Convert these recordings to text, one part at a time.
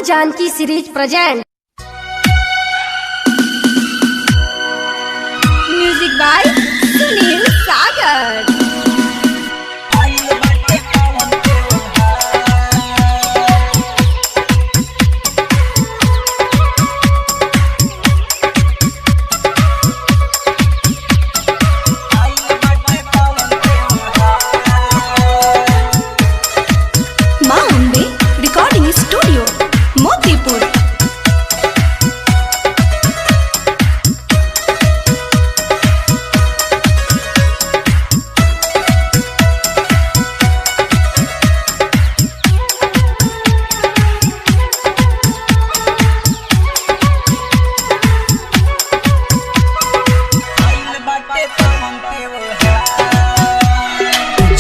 Janaki series present music by Sunil Sagar.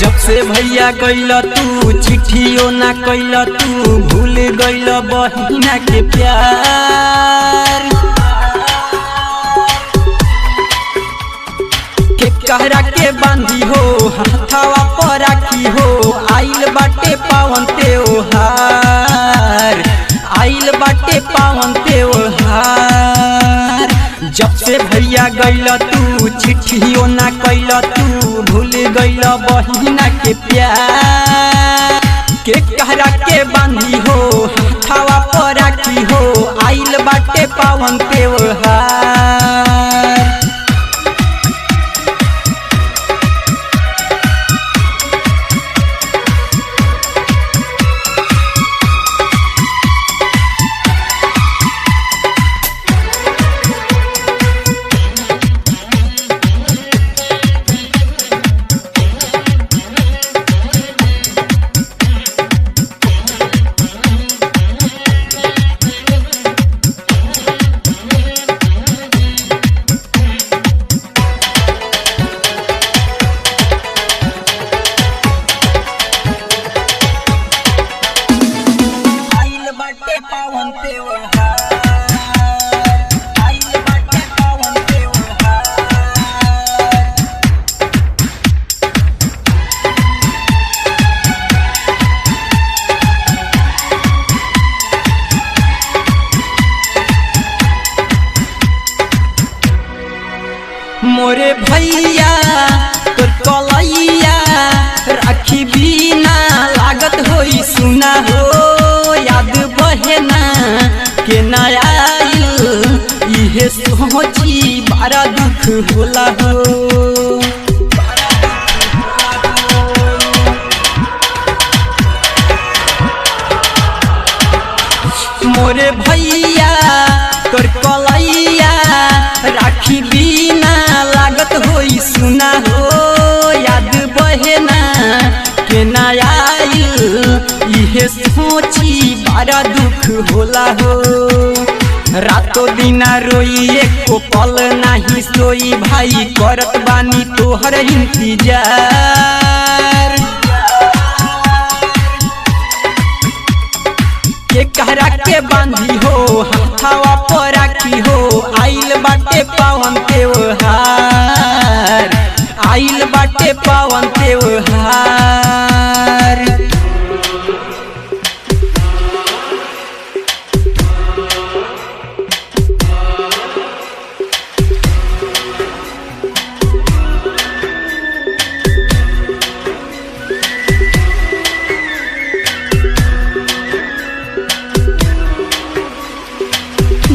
जब से भैया गइल तू चिट्ठियों ना कैल तू भूल गइल बहिना के प्यार के कहरा के बांधी हो हाथवा पर राखी हो आइल बाटे पावन त्योहार आइल बाटे पावन त्योहार। जब से भैया गइल तू चिट्ठियों ना कैल तू भूल गइल बहिना के प्यार के कहरा के बांधी हो हाथवा पर राखी हो आइल बाटे पावन त्योहार। मोरे भैया तोर कलैया राखी बिना लागत होई सुना हो याद बहेना के नया इहे सोची बड़ा दुख होला हो। मोरे भैया तोर कलैया राखी बिना लागत होई सुना हो याद बहेना के नया इहे सोची बड़ा दुख होला हो। रातों दिना रोई एको पल नाही सोई भाई करत बानी तोहर इंतजार के कहरा के बांधी हो हाथवा पर राखी हो आइल बाटे पावन त्योहार आइल बाटे पावन त्योहार।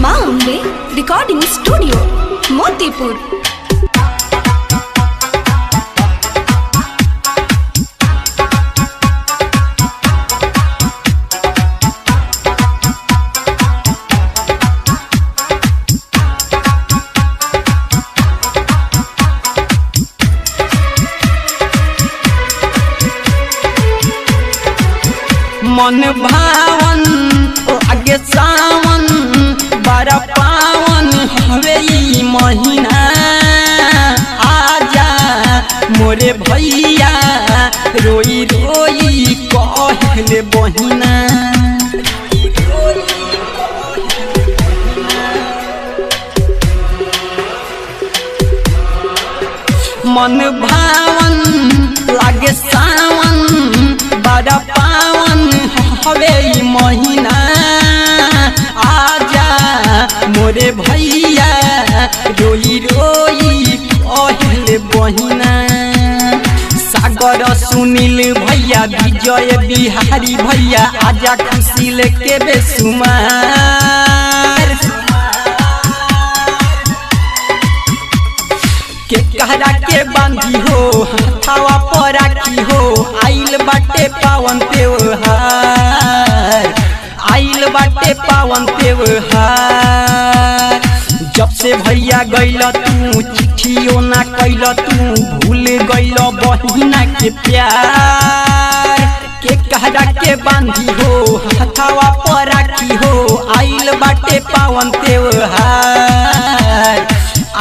माँ अम्बे रिकॉर्डिंग स्टूडियो मोतीपुर। मन भावन आगे सावन बड़ा पावन हवे ई महीना आजा मोरे भैया रोई रोई कहले बहिना। मन भावन लागे सावन बड़ा पावन हवे ई महीना महीना। सागर सुनील भैया विजय बिहारी भैया आजा खुशी लेके बेसुमार। के कहरा के बांधी हो हथावा पर राखी हो आइल बाटे पावन त्योहार। आइल बाटे पावन त्योहार। जब से भैया गइल तू चिट्ठियों ना कैल तू भूल गइल बहिना के प्यार। के कहरा के बांधी हो हथावा पर राखी हो आइल बाटे पावन त्योहार।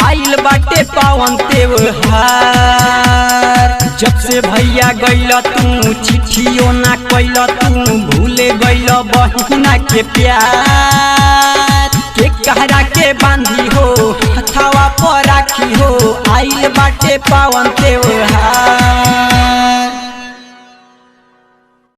आइल बाटे पावन त्योहार। जब से भैया गइल तू चिट्ठियों ना कैल तू भूल गइल बहिना के प्यार। के कहरा के बांधी हो हथावा पर राखी हो आइल बाटे पावन